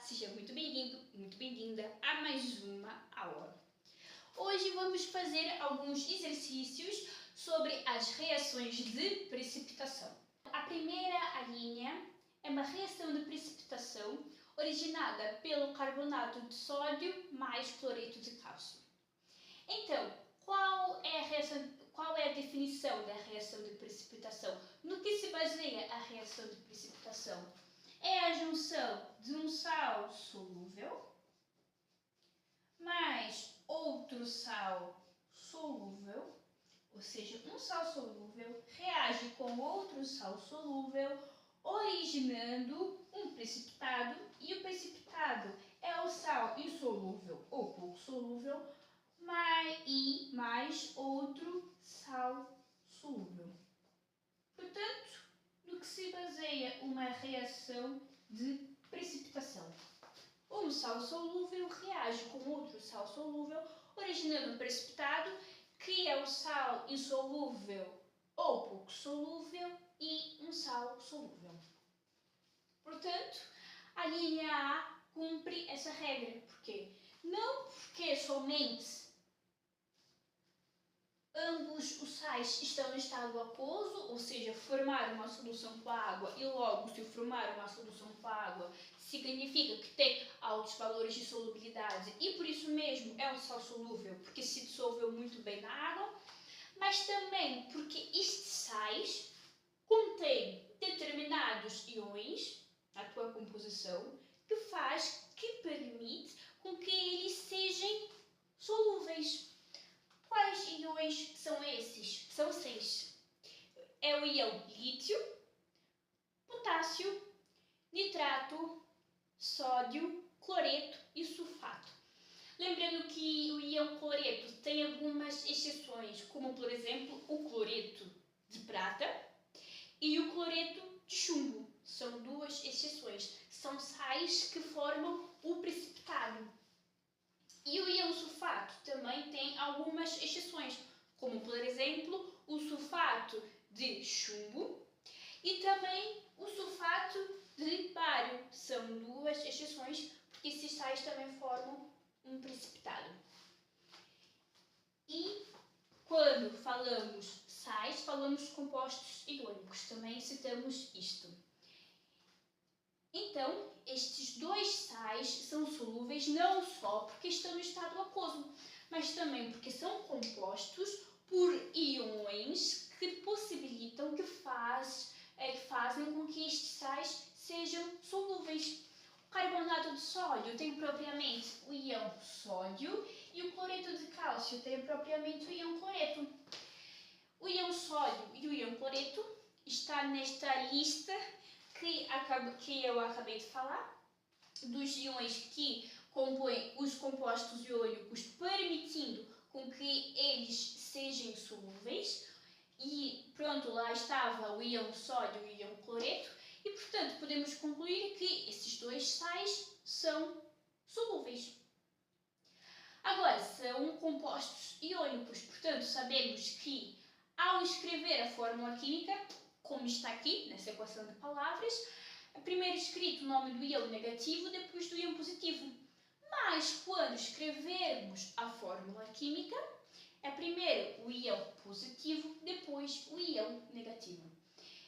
seja muito bem-vindo e muito bem-vinda a mais uma aula. Hoje vamos fazer alguns exercícios sobre as reações de precipitação. A primeira linha é uma reação de precipitação originada pelo carbonato de sódio mais cloreto de cálcio. Então, qual é a definição da reação de precipitação? No que se baseia a reação de precipitação? É a junção de um sal solúvel mais outro sal solúvel, ou seja, um sal solúvel reage com outro sal solúvel, originando um precipitado, e o precipitado é o sal insolúvel ou pouco solúvel mais outro sal solúvel. Portanto, no que se baseia uma reação de precipitação? Um sal solúvel reage com outro sal solúvel, originando um precipitado, que é o sal insolúvel ou pouco solúvel e um sal solúvel. Portanto, a linha A cumpre essa regra. Por quê? Não porque somente ambos os sais estão em estado aquoso, ou seja, formaram uma solução com a água, e logo, se formar uma solução com a água, significa que tem altos valores de solubilidade e por isso mesmo é um sal solúvel, porque se dissolveu muito bem na água, mas também porque estes sais contêm determinados íons na tua composição que permite com que eles sejam solúveis. Quais íons são esses? São 6. É o íon lítio, potássio, nitrato, sódio, cloreto e sulfato. Lembrando que o íon cloreto tem algumas exceções, como por exemplo o cloreto de prata e o cloreto de chumbo. São duas exceções. São sais que formam o precipitado. E o íon sulfato também tem algumas exceções, como por exemplo o sulfato de chumbo e também o sulfato de bário. São duas exceções, porque esses sais também formam um precipitado. E quando falamos sais, falamos compostos iônicos, também citamos isto. Então, estes dois sais são solúveis não só porque estão no estado aquoso, mas também porque são compostos por íons que possibilitam, que fazem com que estes sais sejam solúveis. O carbonato de sódio tem propriamente o íon sódio e o cloreto de cálcio tem propriamente o íon cloreto. O íon sódio e o íon cloreto está nesta lista que eu acabei de falar, dos íons que compõem os compostos iônicos, permitindo com que eles sejam solúveis. E pronto, lá estava o íon sódio e o íon cloreto, e portanto podemos concluir que esses dois sais são solúveis. Agora, são compostos iônicos, portanto sabemos que ao escrever a fórmula química, como está aqui nessa equação de palavras, primeiro escrito o nome do íon negativo, depois do íon positivo. Mas quando escrevermos a fórmula química, é primeiro o íon positivo, depois o íon negativo.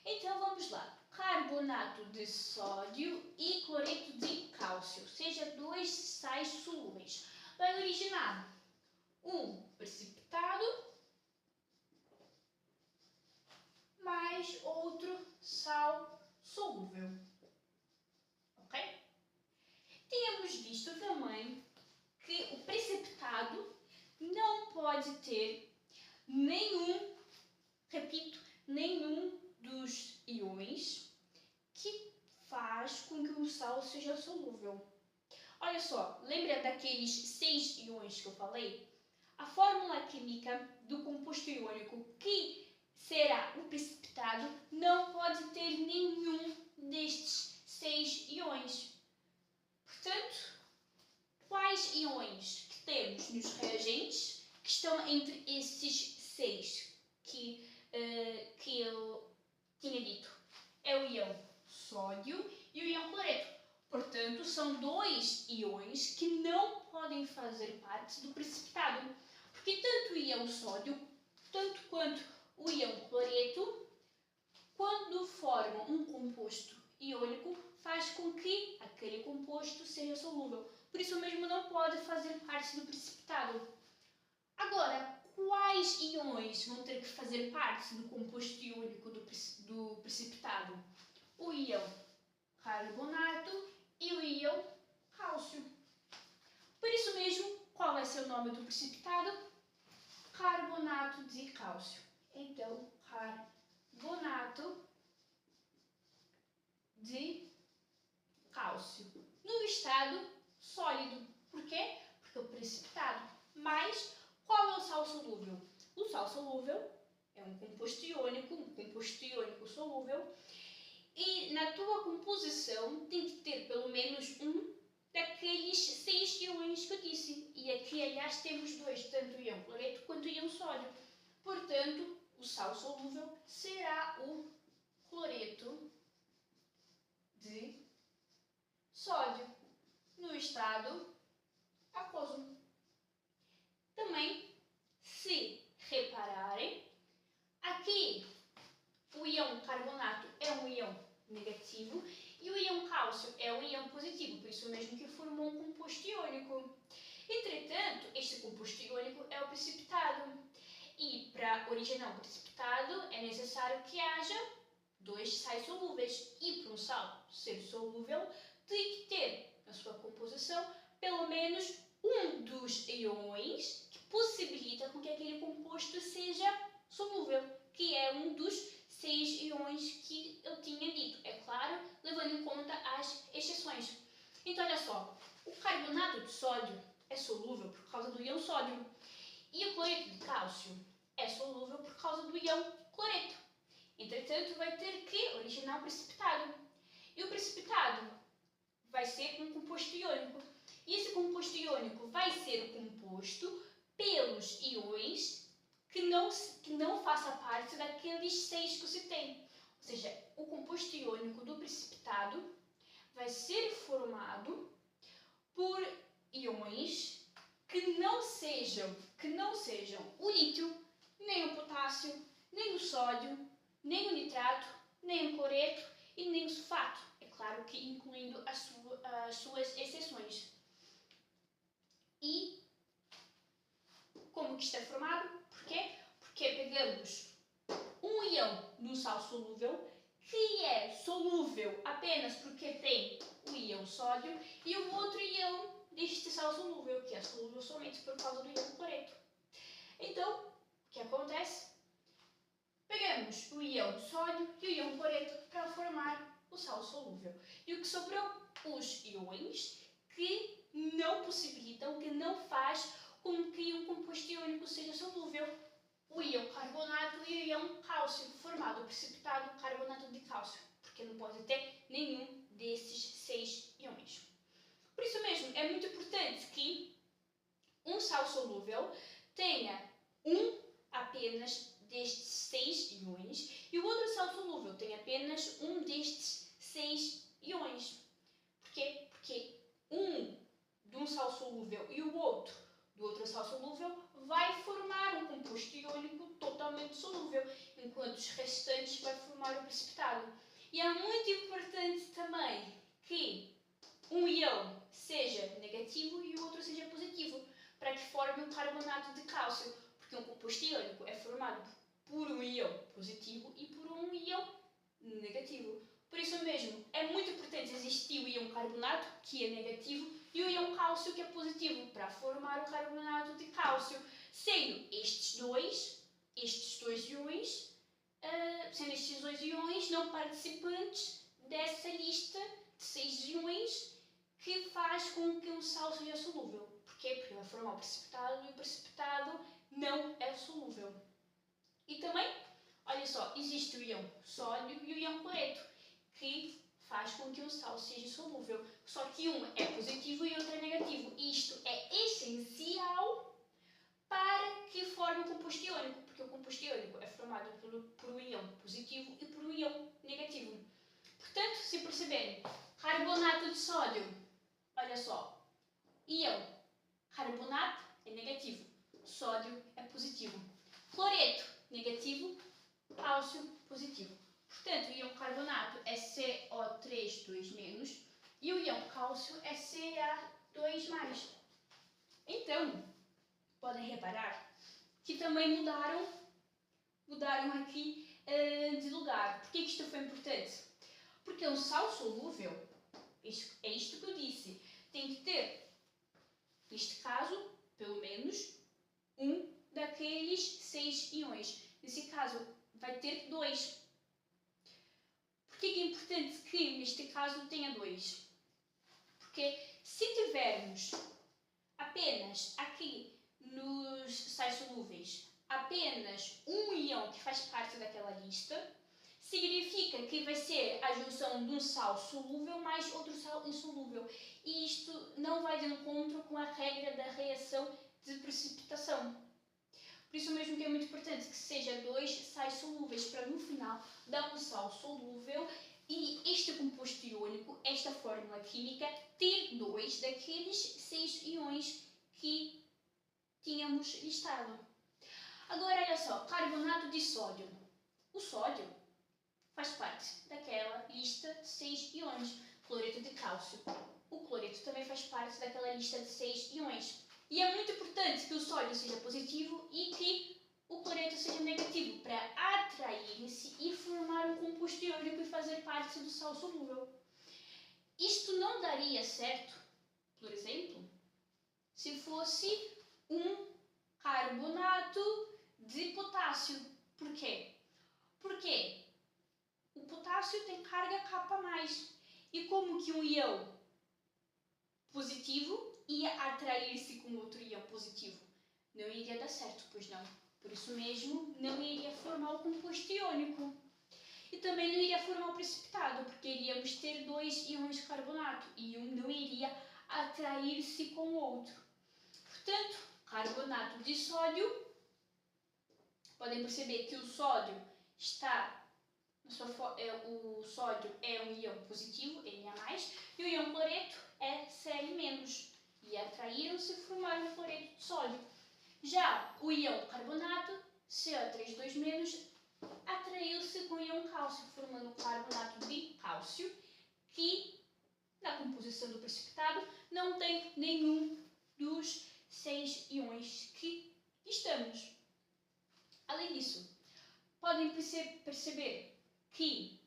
Então vamos lá. Carbonato de sódio e cloreto de cálcio, ou seja, dois sais solúveis, vai originar um precipitado mais outro sal solúvel. Ok? Tínhamos visto também que o precipitado não pode ter nenhum dos íons que faz com que o sal seja solúvel. Olha só, lembra daqueles 6 íons que eu falei? A fórmula química do composto iônico que será o precipitado não pode ter nenhum destes 6 íons. Portanto, quais íons que temos nos reagentes que estão entre esses 6 que eu tinha dito? É o íon sódio e o íon cloreto. Portanto, são dois íons que não podem fazer parte do precipitado, porque tanto o íon sódio, tanto quanto o íon cloreto, quando formam um composto iônico, faz com que aquele composto seja solúvel. Por isso mesmo não pode fazer parte do precipitado. Agora, quais íons vão ter que fazer parte do composto iônico do precipitado? O íon carbonato e o íon cálcio. Por isso mesmo, qual vai ser o nome do precipitado? Carbonato de cálcio. Então, carbonato de cálcio. No estado sólido. Por quê? Porque é o precipitado. Mas, qual é o sal solúvel? O sal solúvel é um composto iônico solúvel. E na tua composição tem que ter pelo menos um daqueles 6 íons que eu disse. E aqui, aliás, temos dois, tanto o íon cloreto quanto o íon sódio. Portanto, o sal solúvel será o cloreto de sódio no estado aquoso. Também, se repararem, aqui o íon carbonato é um íon negativo e o íon cálcio é um íon positivo, por isso mesmo que formou um composto iônico. Entretanto, este composto iônico é o precipitado e para originar um precipitado é necessário que haja dois sais solúveis e para um sal ser solúvel tem que ter na sua composição pelo menos um dos íons que possibilita com que aquele composto seja solúvel, que é um dos 6 íons que eu tinha dito. É claro, levando em conta as exceções. Então, olha só, o carbonato de sódio é solúvel por causa do íon sódio e o cloreto de cálcio é solúvel por causa do íon cloreto. Entretanto, vai ter que originar um precipitado. E o precipitado vai ser um composto iônico. E esse composto iônico vai ser composto pelos íons que não faça parte daqueles 6 que se tem. Ou seja, o composto iônico do precipitado vai ser formado por íons que não sejam o lítio, nem o potássio, nem o sódio, nem o nitrato, nem o cloreto e nem o sulfato. É claro que incluindo as suas exceções. E como que isto é formado? Porquê? Porque pegamos um íon no sal solúvel, que é solúvel apenas porque tem o íon sódio, e o outro íon deste sal solúvel, que é solúvel somente por causa do íon cloreto. Então, o que acontece? Pegamos o íon sódio e o íon cloreto para formar o sal solúvel. E o que sobrou? Os íons que não possibilitam, que não faz com que um composto iônico seja solúvel. O íon carbonato e o íon cálcio, formado o precipitado carbonato de cálcio, porque não pode ter nenhum desses 6 íons. Por isso mesmo, é muito importante que um sal solúvel tenha apenas destes 6 íons e o outro sal solúvel tenha apenas um destes 6 íons. Porquê? Porque um de um sal solúvel e o outro do outro sal solúvel vai formar um composto iônico totalmente solúvel, enquanto os restantes vai formar o precipitado. E é muito importante também que um íon seja negativo e o outro seja positivo, para que forme um carbonato de cálcio, porque um composto iônico é formado por um íon positivo e por um íon negativo. Por isso mesmo, é muito importante existir o íon carbonato, que é negativo, e o íon cálcio, que é positivo, para formar o carbonato de cálcio, sendo estes dois íons, não participantes dessa lista de 6 íons que faz com que um sal seja solúvel. Porquê? Porque vai formar o precipitado e o precipitado não é solúvel. E também, olha só, existe o íon sódio e o íon cloreto, que faz com que o sal seja solúvel. Só que um é positivo e outro é negativo. Isto é essencial para que forme o composto iônico, porque o composto iônico é formado por um íon positivo e por um íon negativo. Portanto, se perceberem, carbonato de sódio Olha só, íon carbonato é negativo, sódio é positivo, cloreto negativo, cálcio positivo. Portanto, o íon carbonato é CO3 2- e o íon cálcio é Ca2+. Então, podem reparar que também mudaram aqui de lugar. Por que isto foi importante? Porque um sal solúvel, é isto que eu disse, tem que ter, neste caso, pelo menos um daqueles 6 íons. Nesse caso, vai ter 2. Por que é importante que, neste caso, tenha 2? Porque se tivermos apenas aqui nos sais solúveis apenas um íon que faz parte daquela lista, significa que vai ser a junção de um sal solúvel mais outro sal insolúvel. E isto não vai de encontro com a regra da reação de precipitação. Por isso mesmo que é muito importante que seja 2 sais solúveis para no final dar um sal solúvel e este composto iônico, esta fórmula química, ter 2 daqueles 6 íons que tínhamos listado. Agora, olha só, carbonato de sódio. O sódio faz parte daquela lista de 6 íons. Cloreto de cálcio. O cloreto também faz parte daquela lista de 6 íons. E é muito importante que o sódio seja positivo e que o cloreto seja negativo para atraírem-se e formar um composto iônico e fazer parte do sal solúvel. Isto não daria certo, por exemplo, se fosse um carbonato de potássio. Por quê? Porque o potássio tem carga K+. E como que um íon positivo ia atrair-se com outro íon positivo? Não iria dar certo, pois não. Por isso mesmo, não iria formar o composto iônico. E também não iria formar o precipitado, porque iríamos ter 2 íons de carbonato e um não iria atrair-se com o outro. Portanto, carbonato de sódio, podem perceber que o sódio o sódio é um íon positivo, Na+, e o íon cloreto é Cl-. E atraíram-se e formaram o cloreto de sódio. Já o íon carbonato, CO3 2-, atraiu-se com o íon cálcio, formando o carbonato de cálcio, que na composição do precipitado não tem nenhum dos 6 íons que estamos. Além disso, podem perceber que,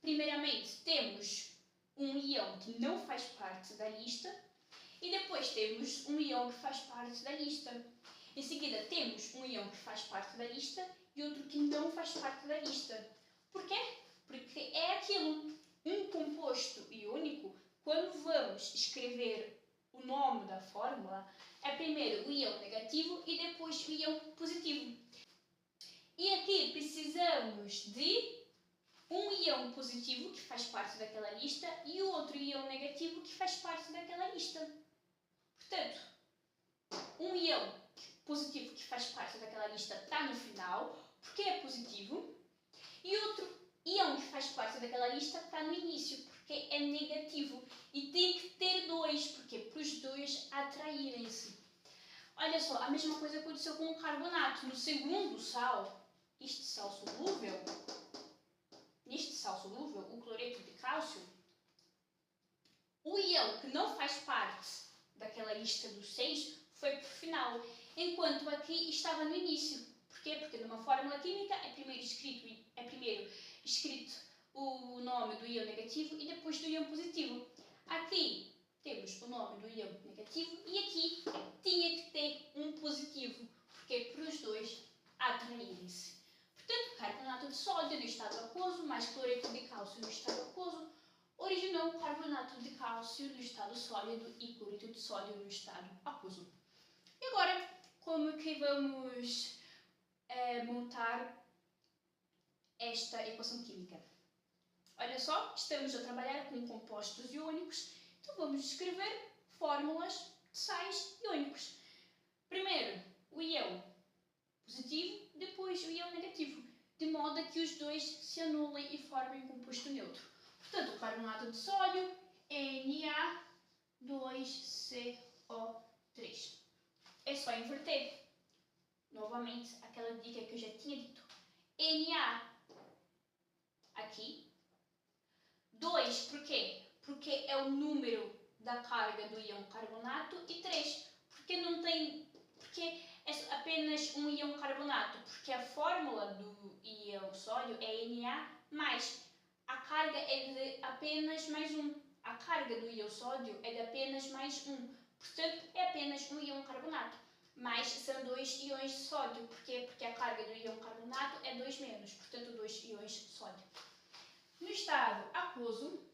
primeiramente, temos um íon que não faz parte da lista e depois temos um íon que faz parte da lista. Em seguida, temos um íon que faz parte da lista e outro que não faz parte da lista. Por quê? Porque é aquilo, um composto iônico, quando vamos escrever o nome da fórmula, é primeiro o íon negativo e depois o íon positivo. E aqui precisamos de um íon positivo que faz parte daquela lista e o outro íon negativo que faz parte daquela lista. Portanto, um íon positivo que faz parte daquela lista está no final, porque é positivo, e outro íon que faz parte daquela lista está no início, porque é negativo. E tem que ter 2, porque para os 2 atraírem-se. Olha só, a mesma coisa aconteceu com o carbonato. No segundo sal, neste sal solúvel, o cloreto de cálcio, o íon que não faz parte daquela lista dos 6 foi para o final, enquanto aqui estava no início. Porquê? Porque numa fórmula química é primeiro escrito o nome do íon negativo e depois do íon positivo. Aqui temos o nome do íon negativo e aqui tinha que ter um positivo, porque é para os 2 atraírem-se. Portanto, carbonato de sódio no estado aquoso mais cloreto de cálcio no estado aquoso originou o carbonato de cálcio no estado sólido e cloreto de sódio no estado aquoso. E agora, como que vamos montar esta equação química? Olha só, estamos a trabalhar com compostos iônicos, então vamos escrever fórmulas de sais iônicos. Primeiro, o íon positivo, depois o íon negativo, de modo a que os 2 se anulem e formem um composto neutro. Portanto, o carbonato de sódio é Na2+. CO3. É só inverter. Novamente, aquela dica que eu já tinha dito. Na. Aqui. 2, por quê? Porque é o número da carga do íon carbonato. E 3, porque é apenas um íon carbonato. Porque a fórmula do íon sódio é Na+. A carga é de apenas mais um. A carga do íon sódio é de apenas mais um. Portanto, é apenas um íon carbonato. Mas são 2 íons de sódio. Porquê? Porque a carga do íon carbonato é 2 menos. Portanto, 2 íons de sódio. No estado aquoso,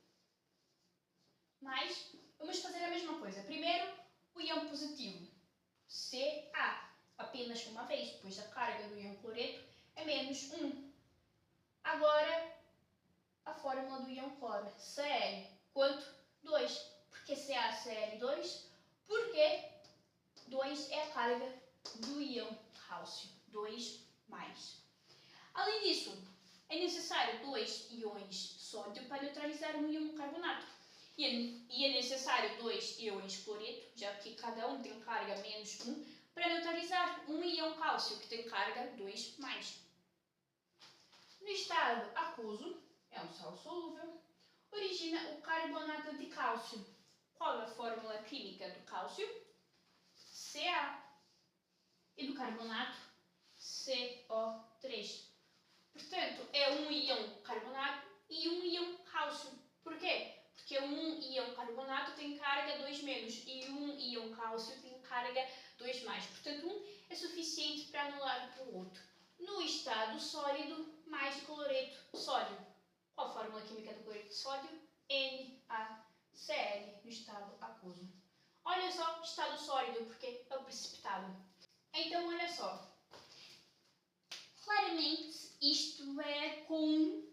vamos fazer a mesma coisa. Primeiro, o íon positivo. Ca. Apenas uma vez, pois a carga do íon cloreto é menos 1. Agora, a fórmula do íon cloro. Cl. Quanto? 2. Por que CaCl2? Porque 2 é a carga do íon cálcio. 2 mais. Além disso, é necessário 2 íons de sódio para neutralizar um íon carbonato. E é necessário 2 íons de cloreto, já que cada um tem carga menos 1, para neutralizar um íon cálcio, que tem carga 2 mais. No estado aquoso, é um sal solúvel, origina o carbonato de cálcio. Qual é a fórmula química do cálcio? Ca. E do carbonato? CO3. Portanto, é um íon carbonato e um íon cálcio. Por quê? Porque um íon carbonato tem carga 2 menos e um íon cálcio tem carga 2 mais. Portanto, um é suficiente para anular o outro. No estado sólido, mais cloreto sódio. Qual a fórmula química do cloreto de sódio? NaCl, no estado aquoso. Olha só, estado sólido, porque é o precipitado. Então, olha só. Claramente, isto é com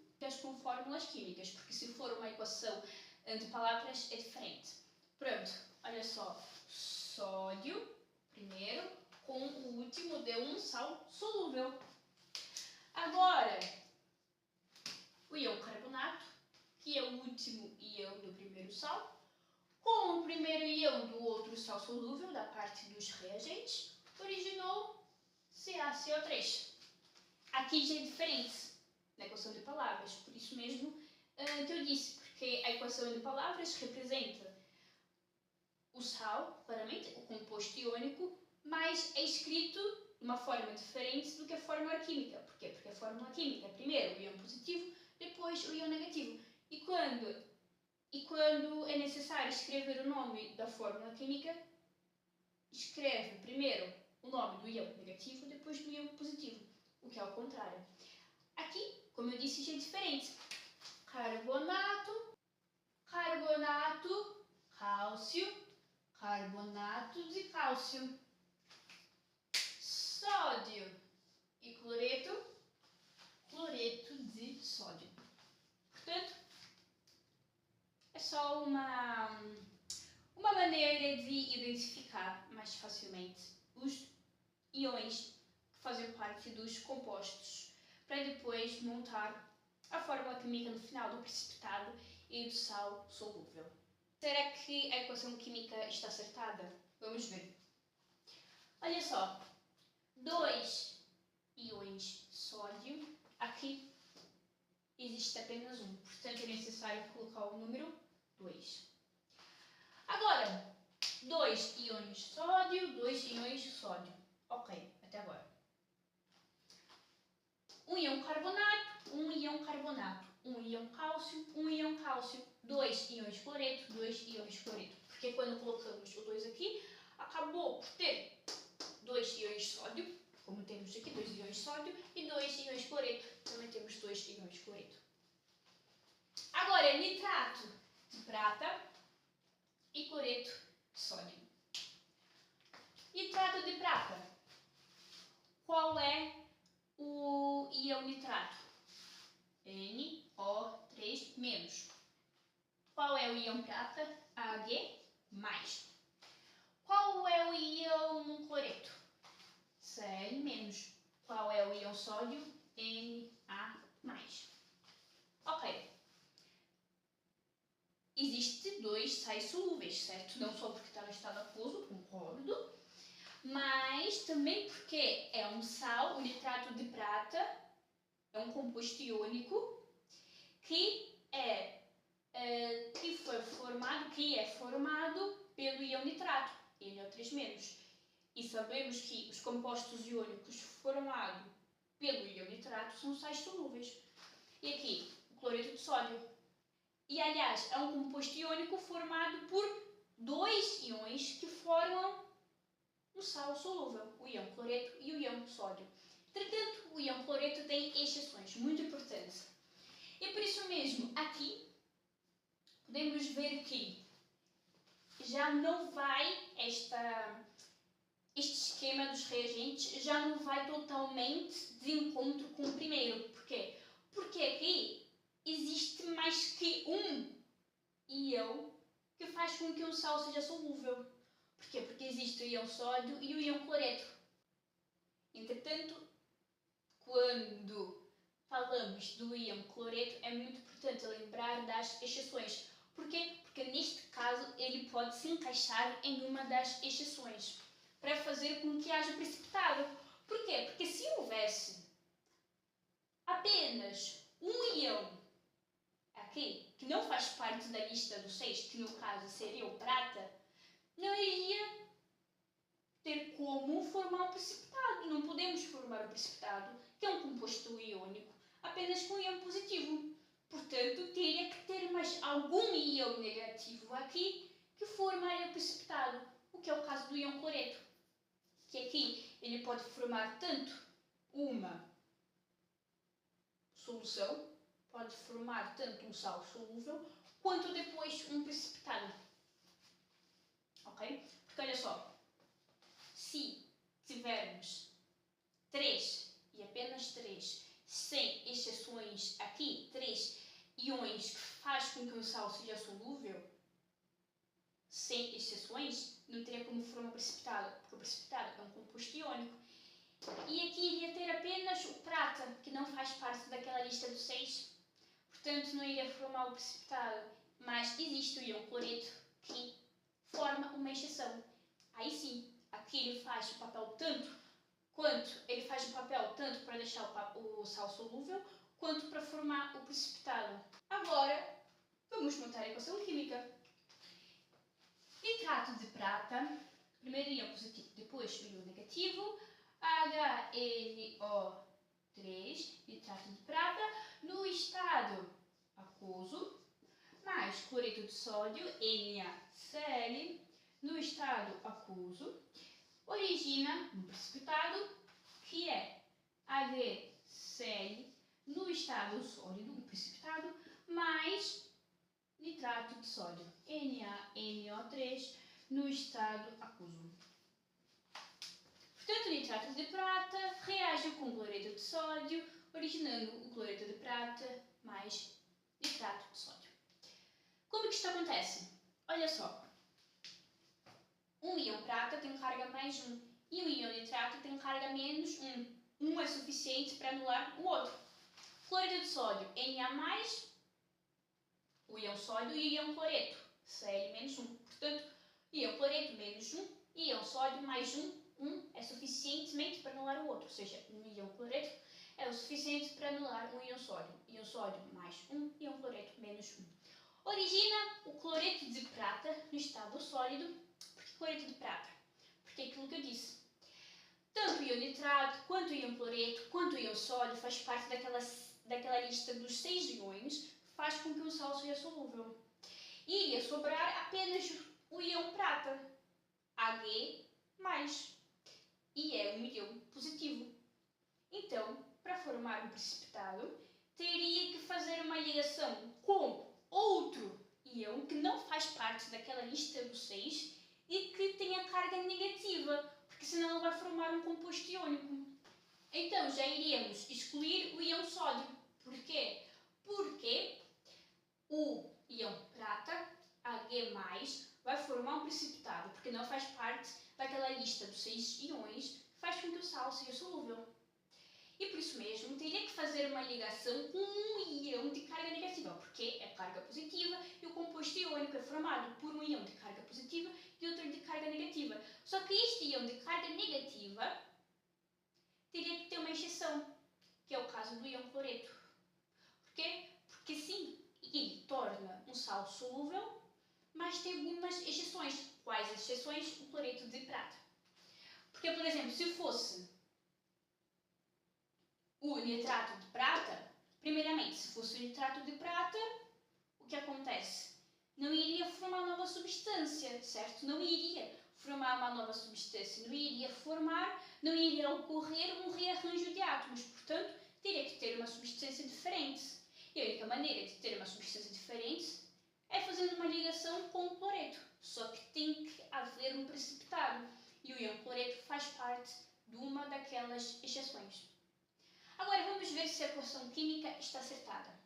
fórmulas químicas, porque se for uma equação de palavras é diferente. Pronto, olha só. Sódio, primeiro, com o último deu um sal solúvel. Agora, o íon carbonato, que é o último íon do primeiro sal, com o primeiro íon do outro sal solúvel, da parte dos reagentes, originou CaCO3. Aqui já é diferente na equação de palavras, por isso mesmo que eu disse, porque a equação de palavras representa o sal, claramente, o composto iônico, mas é escrito de uma forma diferente do que a fórmula química. Porquê? Porque a fórmula química, primeiro o íon positivo, depois o íon negativo. E quando é necessário escrever o nome da fórmula química, escreve primeiro o nome do íon negativo, depois do íon positivo. O que é ao contrário. Aqui, como eu disse, já é diferente. Carbonato, cálcio, carbonato de cálcio. Sódio e cloreto, cloreto de sódio. Portanto, é só uma maneira de identificar mais facilmente os íons que fazem parte dos compostos, para depois montar a fórmula química no final do precipitado e do sal solúvel. Será que a equação química está acertada? Vamos ver. Olha só, 2 íons de sódio, aqui existe apenas um, portanto é necessário colocar o número 2. Agora, 2 íons de sódio, 2 íons de sódio. Ok, até agora. Um íon carbonato, um íon carbonato. Um íon cálcio, 2 íons de cloreto, 2 íons de cloreto. Porque quando colocamos o 2 aqui, acabou por ter 2 íons de sódio, como temos aqui 2 íons de sódio, e 2 íons de cloreto, também temos 2 íons de cloreto. Agora, nitrato de prata e cloreto de sódio. Nitrato de prata. Qual é o íon nitrato? NO3-. Qual é o íon prata? Ag+. Qual é o íon cloreto? Cl-. Qual é o íon sódio? Na+. Ok. Existem 2 sais solúveis, certo? Não só porque mas também porque é um sal, o nitrato de prata, é um composto iônico que é formado pelo íon nitrato, NO3-. E sabemos que os compostos iônicos formados pelo íon nitrato são sais solúveis. E aqui, o cloreto de sódio. E, aliás, é um composto iônico formado por dois íons que formam um sal solúvel, o íon cloreto e o íon sódio. Entretanto, o íon cloreto tem exceções muito importantes. E por isso mesmo, aqui, podemos ver que já não vai este esquema dos reagentes já não vai totalmente de encontro com o primeiro. Porquê? Porque aqui existe mais que um íon que faz com que um sal seja solúvel. Porquê? Porque existe o íon sódio e o íon cloreto. Entretanto, quando falamos do íon cloreto, é muito importante lembrar das exceções. Porquê? Porque neste caso ele pode se encaixar em uma das exceções para fazer com que haja precipitado. Porquê? Porque se houvesse apenas um íon aqui, que não faz parte da lista dos 6, que no caso seria o prata, não iria ter como formar um precipitado. Não podemos formar um precipitado, que é um composto iônico, apenas com íon positivo. Portanto, teria que ter mais algum íon negativo aqui que formaria o precipitado, o que é o caso do íon cloreto. Que aqui ele pode formar tanto uma solução, pode formar tanto um sal solúvel, quanto depois um precipitado. Ok? Porque olha só, se tivermos 3 e apenas 3, sem exceções aqui, 3 íons que faz com que um sal seja solúvel, sem exceções, não teria como formar um precipitado, porque o precipitado é um composto iônico. E aqui iria ter apenas o prata, que não faz parte daquela lista dos 6. Portanto, não iria formar o precipitado. Mas existe o íon cloreto, que forma uma exceção. Aí sim, aqui ele faz o papel tanto para deixar o sal solúvel, quanto para formar o precipitado. Agora, vamos montar a equação química. Nitrato de prata, primeiro íon positivo, depois o íon negativo, HNO3, nitrato de prata, no estado aquoso, mais cloreto de sódio, NaCl, no estado aquoso, origina um precipitado, que é HCl, no estado sólido, um precipitado, mais nitrato de sódio, NaNO3, no estado aquoso. Portanto, o nitrato de prata reage com o cloreto de sódio, originando o cloreto de prata mais nitrato de sódio. Como que isto acontece? Olha só, um íon prata tem carga mais 1 e um íon nitrato tem carga menos 1. Um é suficiente para anular o outro. Cloreto de sódio, Na+, o íon sódio e o íon cloreto, Cl menos 1. Portanto, íon cloreto menos 1, íon sódio mais 1. Um é suficientemente para anular o outro, ou seja, um íon cloreto é o suficiente para anular um íon sódio. Íon sódio mais 1, íon cloreto menos 1. Origina o cloreto de prata no estado sólido. Por que cloreto de prata? Porque é aquilo que eu disse. Tanto o íon nitrato, quanto o íon cloreto, quanto o íon sódio faz parte daquela lista dos 6 íons que faz com que o sal seja solúvel. E iria sobrar apenas o íon prata, Ag+, e é um íon positivo. Então, para formar um precipitado, teria que fazer uma ligação com outro íon que não faz parte daquela lista dos 6 e que tenha carga negativa, porque senão não vai formar um composto iônico. Então, já iríamos excluir o íon sódio. Por quê? Porque o íon prata, Ag+, vai formar um precipitado, porque não faz parte daquela lista dos 6 íons que faz com que o sal seja solúvel. E por isso mesmo, teria que fazer uma ligação com um íon de carga negativa, porque é carga positiva e o composto iônico é formado por um íon de carga positiva e outro de carga negativa. negativa. Só que este íon de carga negativa teria que ter uma exceção, que é o caso do íon cloreto. Porquê? Porque sim, ele torna um sal solúvel, mas tem algumas exceções. Quais as exceções? O cloreto de prata. Porque, por exemplo, se fosse o nitrato de prata, primeiramente, se fosse o nitrato de prata, o que acontece? Não iria formar nova substância, certo? Não iria formar uma nova substância, não iria ocorrer um rearranjo de átomos, portanto, teria que ter uma substância diferente. E a única maneira de ter uma substância diferente é fazendo uma ligação com o cloreto, só que tem que haver um precipitado, e o íon cloreto faz parte de uma daquelas exceções. Agora vamos ver se a equação química está acertada.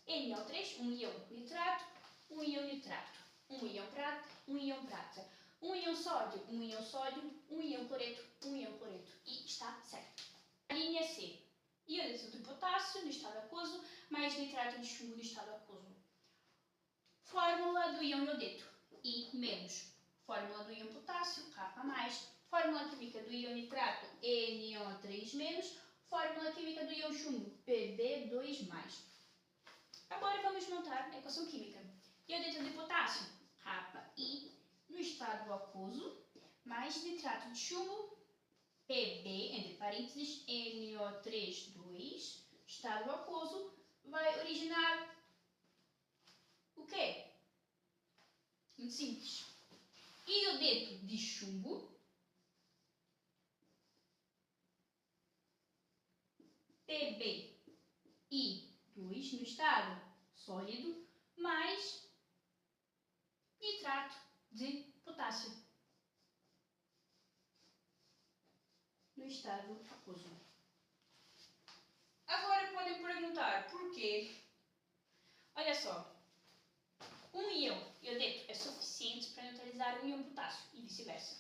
NO3, um íon nitrato, um íon nitrato, um íon prata, um íon prata, um íon sódio, um íon sódio, um íon cloreto, um íon cloreto. E está certo. A linha C. Iodeto de potássio no estado aquoso, mais nitrato de chumbo no estado aquoso. Fórmula do íon iodeto. I menos. Fórmula do íon potássio, K+. Fórmula química do íon nitrato, NO3 menos. Fórmula química do íon chumbo, Pb2+. Agora vamos montar a equação química. Iodeto de potássio, KI, no estado aquoso, mais nitrato de chumbo, Pb, entre parênteses, NO3, 2, estado aquoso, vai originar o quê? Muito simples. Iodeto de chumbo, Pb e 2 no estado sólido, mais nitrato de potássio no estado aquoso. Agora podem perguntar porquê. Olha só, um íon iodeto é suficiente para neutralizar um íon potássio e vice-versa.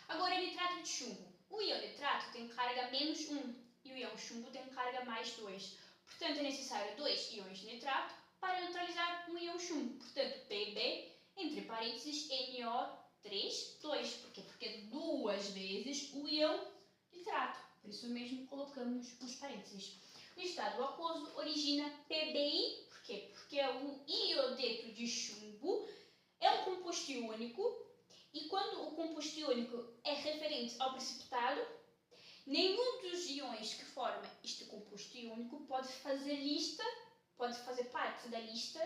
Agora, nitrato de chumbo. O íon nitrato tem carga menos 1 e o íon chumbo tem carga mais 2. Portanto, é necessário 2 íons de nitrato para neutralizar um íon chumbo. Portanto, Pb, entre parênteses, NO3, 2. Por quê? Porque é duas vezes o íon nitrato. Por isso mesmo colocamos os parênteses. No estado aquoso, origina PBI. Por quê? Porque é um iodeto de chumbo, é um composto iônico, e quando o composto iônico é referente ao precipitado, nenhum dos íons que forma este composto iônico pode fazer parte da lista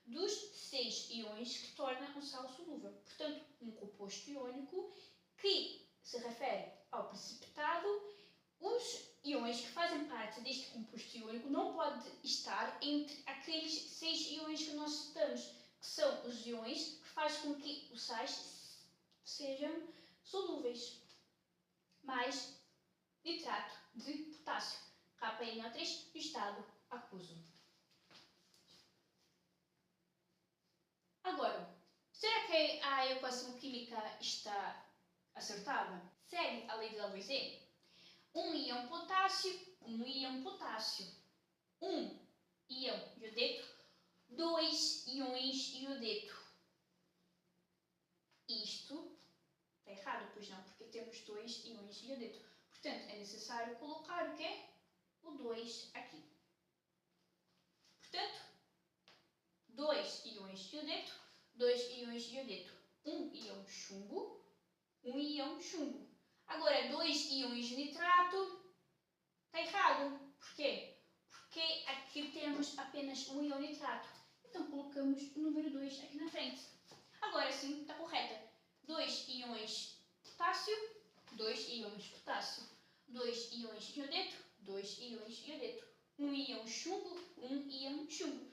dos 6 íons que tornam um sal solúvel. Portanto, um composto iônico que se refere ao precipitado, os íons que fazem parte deste composto iônico não podem estar entre aqueles 6 íons que nós citamos, que são os íons que fazem com que os sais sejam solúveis, mais nitrato de potássio, KNO3, no estado aquoso. Agora, será que a equação química está acertada? Segue a lei de Lavoisier. Um íon potássio, um íon potássio. Um íon iodeto, 2 íons iodeto. Isto está errado, pois não, porque temos 2 íons de iodeto. Portanto, é necessário colocar o quê? O 2 aqui. Portanto, 2 íons de iodeto, 2 íons de iodeto. Um íon chumbo, um íon chumbo. Agora, 2 íons de nitrato, está errado. Por quê? Porque aqui temos apenas um íon nitrato. Então, colocamos o número 2 aqui na frente. Agora sim, está correta. 2 íons potássio, 2 íons potássio. 2 íons de iodeto, 2 íons de iodeto. Um íon chumbo, um íon chumbo.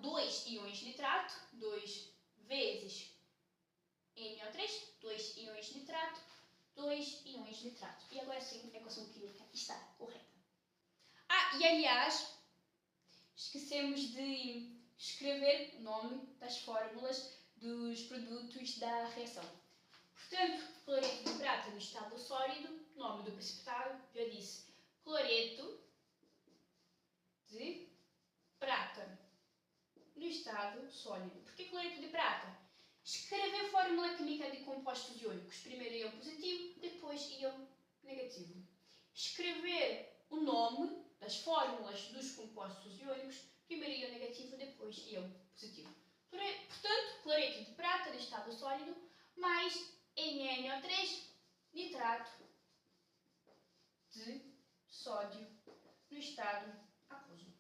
2 íons nitrato, 2 vezes NO3, 2 íons nitrato, 2 íons nitrato. E agora sim, a equação química está correta. E aliás, esquecemos de escrever o nome das fórmulas dos produtos da reação. Portanto, cloreto de prata no estado sólido, nome do precipitado, já disse, cloreto de prata no estado sólido. Por que cloreto de prata? Escrever a fórmula química de compostos iônicos. Primeiro íon positivo, depois íon negativo. Escrever o nome das fórmulas dos compostos iônicos. Primeiro íon negativo, depois íon positivo. Portanto, cloreto de prata de estado sólido mais NaNO3, nitrato de sódio no estado aquoso.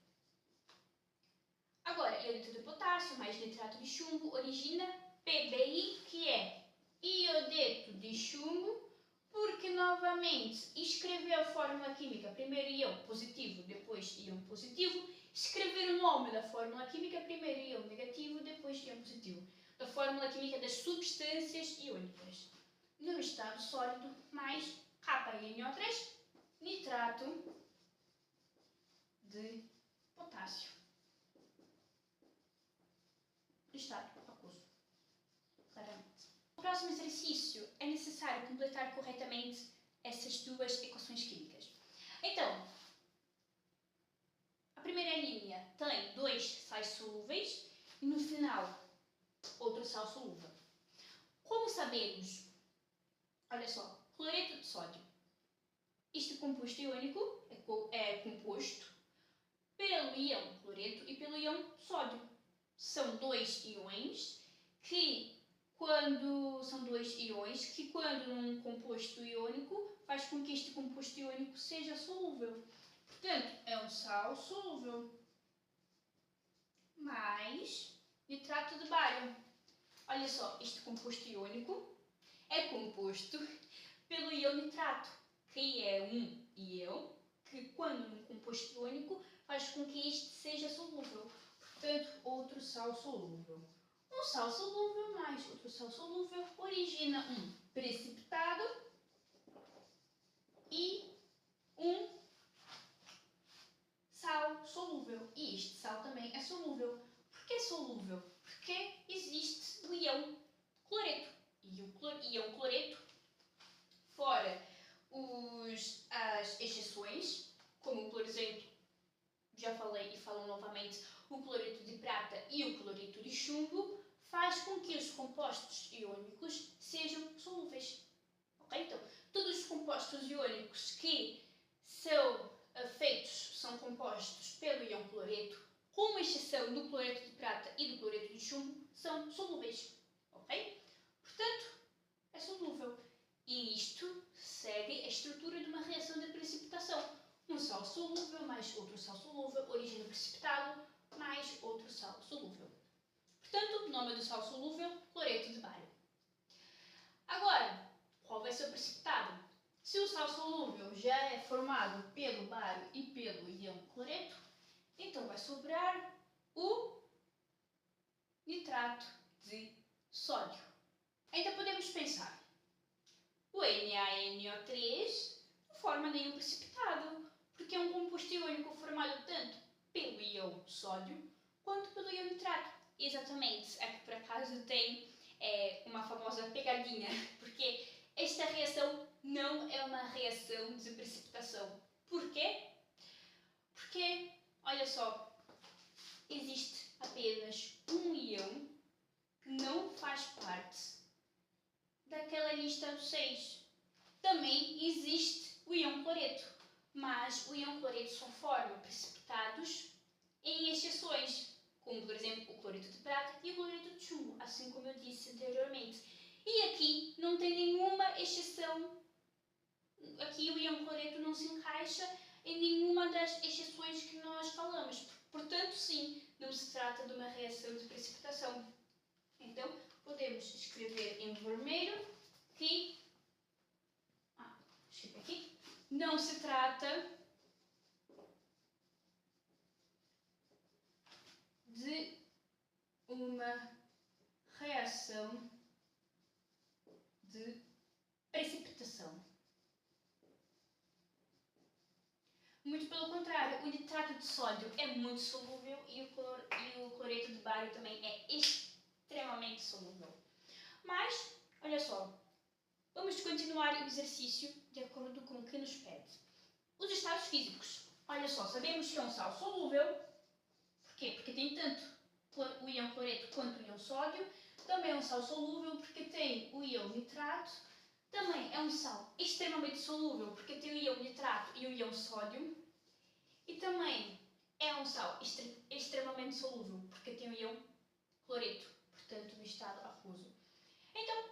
Agora, iodeto de potássio mais nitrato de chumbo origina PBI, que é iodeto de chumbo, porque novamente escrever a fórmula química, primeiro íon positivo, depois íon positivo, escrever o nome da fórmula química, primeiro íon negativo, depois íon positivo, da fórmula química das substâncias iônicas. No estado sólido, mais KNO3, nitrato de potássio. No estado aquoso. Claramente. No próximo exercício, é necessário completar corretamente essas duas equações químicas. Então, a primeira linha tem 2 sais solúveis e no final outro sal solúvel. Como sabemos, olha só, cloreto de sódio. Este composto iônico é composto pelo íon cloreto e pelo íon sódio. São dois íons que, quando num composto iônico, faz com que este composto iônico seja solúvel. Portanto, é um sal solúvel mais nitrato de bário. Olha só, este composto iônico é composto pelo íon nitrato, que é um íon que, quando num composto iônico, faz com que este seja solúvel. Portanto, outro sal solúvel. Um sal solúvel mais outro sal solúvel origina um precipitado e um sal solúvel. E este sal também é solúvel. Por que solúvel? Porque existe o íon cloreto. E o íon cloreto, fora as exceções, como por exemplo, já falei e falo novamente, o cloreto de prata e o cloreto de chumbo, faz com que os compostos iônicos sejam solúveis. Ok? Então, todos os compostos iônicos que são compostos pelo íon cloreto, com exceção do cloreto de prata e do cloreto de chumbo, são solúveis. Ok? Portanto, é solúvel. E isto segue a estrutura de uma reação de precipitação. Um sal solúvel mais outro sal solúvel origina precipitado mais outro sal solúvel. Portanto, o nome do sal solúvel, cloreto de bário. Agora, qual vai ser o precipitado? Se o sal solúvel já é formado pelo bário e pelo íon cloreto, então vai sobrar o nitrato de sódio. Ainda podemos pensar, o NaNO3 não forma nenhum precipitado, porque é um composto iônico formado tanto pelo íon sódio quanto pelo íon nitrato. Exatamente, aqui por acaso tem uma famosa pegadinha, porque esta reação não é uma reação de precipitação. Por quê? Porque, olha só, existe apenas um íon que não faz parte daquela lista dos 6. Também existe o íon cloreto, mas o íon cloreto só forma precipitados em exceções, como por exemplo o cloreto de prata e o cloreto de chumbo, assim como eu disse anteriormente. E aqui não tem nenhuma exceção, aqui o íon cloreto não se encaixa em nenhuma das exceções que nós falamos. Portanto, sim, não se trata de uma reação de precipitação. Então, podemos escrever em vermelho que não se trata de uma reação de precipitação. Muito pelo contrário, o nitrato de sódio é muito solúvel e o cloreto de bário também é extremamente solúvel. Mas, olha só, vamos continuar o exercício de acordo com o que nos pede. Os estados físicos. Olha só, sabemos que é um sal solúvel. Por quê? Porque tem tanto o íon cloreto quanto o íon sódio, também é um sal solúvel porque tem o íon nitrato. Também é um sal extremamente solúvel porque tem o íon nitrato e o íon sódio. E também é um sal extremamente solúvel porque tem o íon cloreto, portanto no estado aquoso. Então,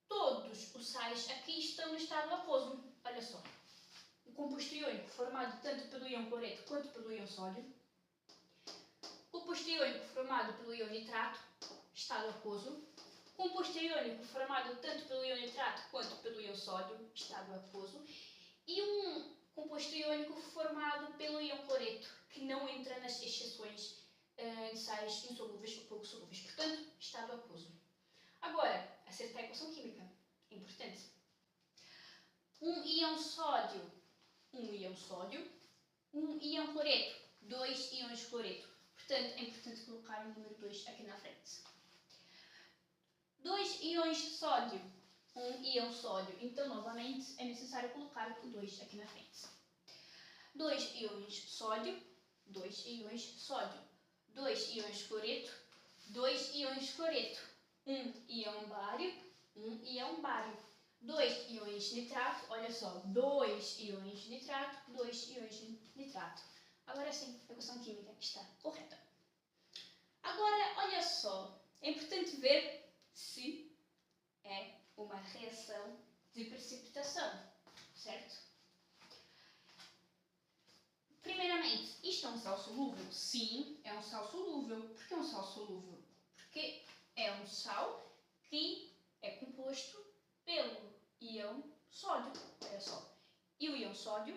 todos os sais aqui estão no estado aquoso. Olha só, o composto iônico formado tanto pelo íon cloreto quanto pelo íon sódio. O composto iônico formado pelo íon nitrato, estado aquoso. O composto iônico formado tanto pelo íon nitrato quanto pelo íon sódio, estado aquoso. E um composto iônico formado pelo íon cloreto, que não entra nas exceções de sais insolúveis ou pouco solúveis. Portanto, estado aquoso. Agora, acertar a equação química. É importante. Um íon sódio, um íon sódio. Um íon cloreto, 2 íons cloreto. Portanto, é importante colocar o número 2 aqui na frente. 2 íons sódio, um íon sódio. Então, novamente, é necessário colocar o 2 aqui na frente. 2 íons sódio, 2 íons sódio. 2 íons cloreto, 2 íons cloreto. 1 íon bário, 1 íon bário. 2 íons nitrato, olha só, 2 íons nitrato, 2 íons nitrato. Agora sim, a equação química está correta. Agora, olha só, é importante ver se é uma reação de precipitação, certo? Primeiramente, isto é um sal solúvel? Sim, é um sal solúvel. Por que é um sal solúvel? Porque é um sal que é composto pelo íon sódio. Olha só. E o íon sódio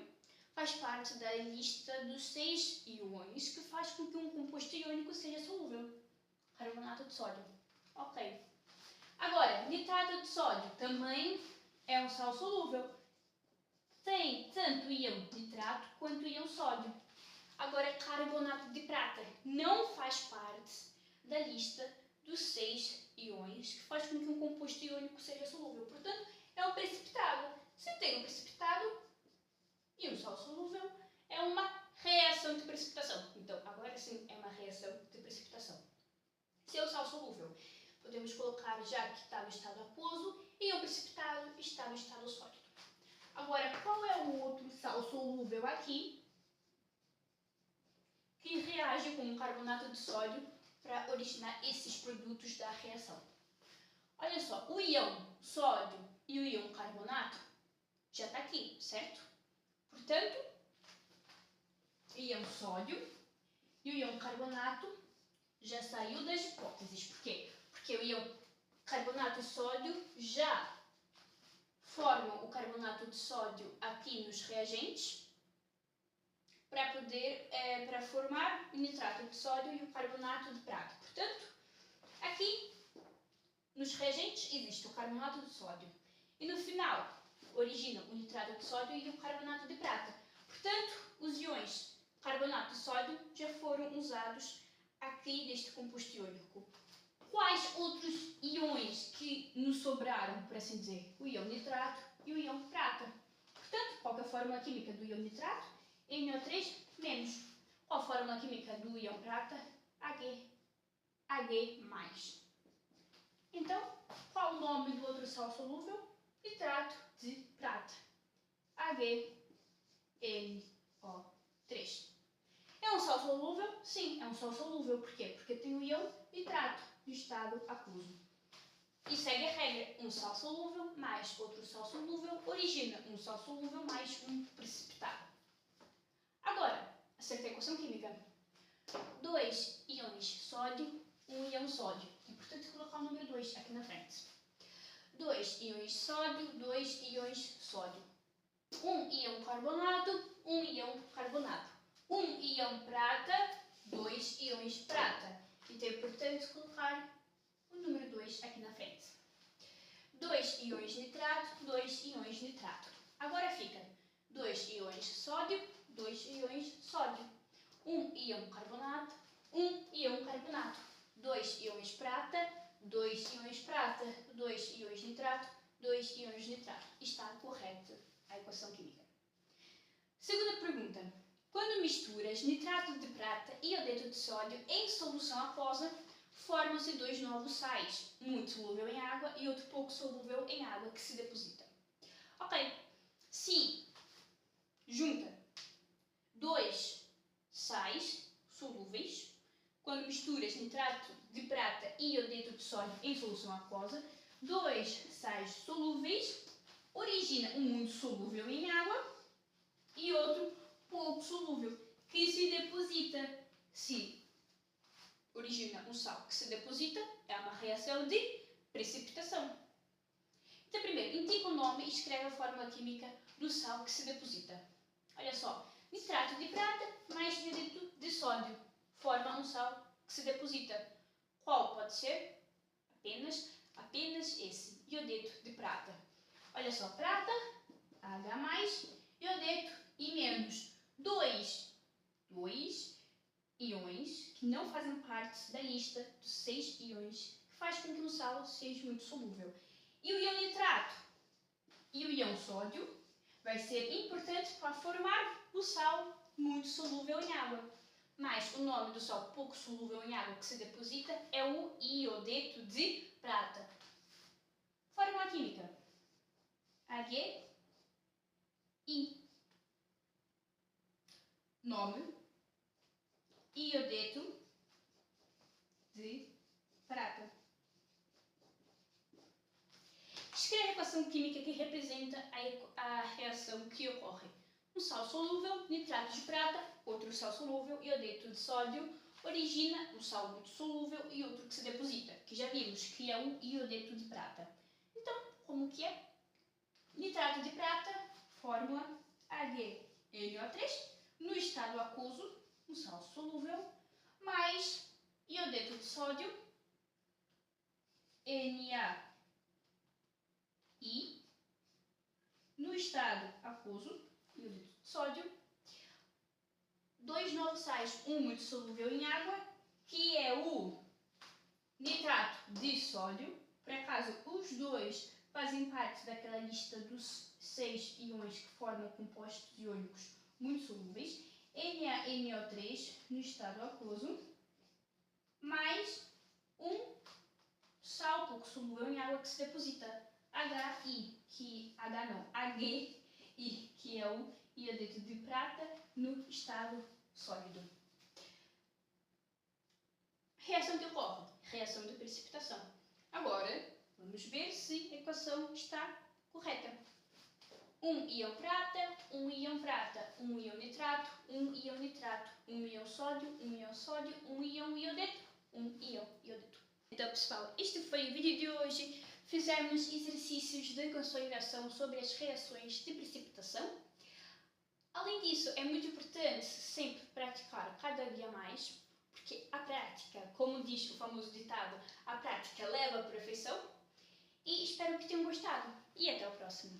faz parte da lista dos 6 íons que faz com que um composto iônico seja solúvel. Carbonato de sódio. Ok. Agora, nitrato de sódio também é um sal solúvel. Tem tanto íon nitrato quanto íon sódio. Agora, carbonato de prata não faz parte da lista dos 6 íons que faz com que um composto iônico seja solúvel. Portanto, é um precipitado. Se tem um precipitado e um sal solúvel, é uma reação de precipitação. Então, agora sim é uma reação de precipitação. Se é o sal solúvel, podemos colocar já que está no estado aquoso e o precipitado está no estado sólido. Agora, qual é o outro sal solúvel aqui que reage com o carbonato de sódio para originar esses produtos da reação? Olha só, o íon sódio e o íon carbonato já está aqui, certo? Portanto, o íon sódio e o íon carbonato já saiu das hipóteses. Por quê? Porque o íon carbonato e sódio já formam o carbonato de sódio aqui nos reagentes para formar o nitrato de sódio e o carbonato de prata. Portanto, aqui nos reagentes existe o carbonato de sódio e no final origina o nitrato de sódio e o carbonato de prata. Portanto, os íons carbonato de sódio já foram usados aqui neste composto iônico. Quais outros íons que nos sobraram, por assim dizer? O íon nitrato e o íon prata. Portanto, qual é a fórmula química do íon nitrato? NO3-. Qual a fórmula química do íon prata? Ag+. Então, qual o nome do outro sal solúvel? Nitrato de prata. AgNO3. É um sal solúvel? Sim, é um sal solúvel. Por quê? Porque tem o íon nitrato no estado aquoso. E segue a regra, um sal solúvel mais outro sal solúvel origina um sal solúvel mais um precipitado. Agora, acertei a equação química. 2 íons sódio, 1 íon sódio. É importante colocar o número 2 aqui na frente. 2 íons sódio, 2 íons sódio. 1 íon carbonato, 1 íon carbonato. 1 íon prata, 2 íons prata. Então é importante colocar o número 2 aqui na frente. 2 íons nitrato, 2 íons nitrato. Agora fica 2 íons sódio, 2 íons sódio. 1 íon carbonato, 1 íon carbonato. 2 íons prata, 2 íons prata. 2 íons nitrato, 2 íons nitrato. Está correta a equação química. Segunda pergunta. Quando misturas nitrato de prata e iodeto de sódio em solução aquosa, formam-se dois novos sais, muito solúvel em água e outro pouco solúvel em água que se deposita. Ok, se junta dois sais solúveis, quando misturas nitrato de prata e iodeto de sódio em solução aquosa, dois sais solúveis origina um muito solúvel em água e outro pouco solúvel, que se deposita. Se origina um sal que se deposita, é uma reação de precipitação. Então, primeiro, indica o nome e escreve a fórmula química do sal que se deposita. Olha só, nitrato de prata mais iodeto de sódio forma um sal que se deposita. Qual pode ser? Apenas esse, iodeto de prata. Olha só, prata, H+, iodeto e menos. Dois íons que não fazem parte da lista dos 6 íons que faz com que o sal seja muito solúvel. E o íon nitrato e o íon sódio vai ser importante para formar o sal muito solúvel em água. Mas o nome do sal pouco solúvel em água que se deposita é o iodeto de prata. Fórmula química: Ag, I. Nome: iodeto de prata. Escreve a equação química que representa a reação que ocorre. Um sal solúvel, nitrato de prata, outro sal solúvel, iodeto de sódio, origina um sal muito solúvel e outro que se deposita, que já vimos que é o iodeto de prata. Então, como que é? Nitrato de prata, fórmula AgNO3, no estado aquoso, um sal solúvel, mais iodeto de sódio, NaI, no estado aquoso, iodeto de sódio, dois novos sais, um muito solúvel em água, que é o nitrato de sódio. Por acaso, os dois fazem parte daquela lista dos 6 íons que formam compostos iônicos muito solúveis, NaNO3 no estado aquoso, mais um sal pouco solúvel em água que se deposita, HI, Ag, que é o iodeto de prata no estado sólido. Reação que ocorre? Reação de precipitação. Agora, vamos ver se a equação está correta. Um íon prata, um íon prata, um íon nitrato, um íon nitrato, um íon sódio, um íon iodeto, um íon iodeto. Então, pessoal, este foi o vídeo de hoje. Fizemos exercícios de consolidação sobre as reações de precipitação. Além disso, é muito importante sempre praticar cada dia mais, porque a prática, como diz o famoso ditado, a prática leva à perfeição. E espero que tenham gostado. E até o próximo.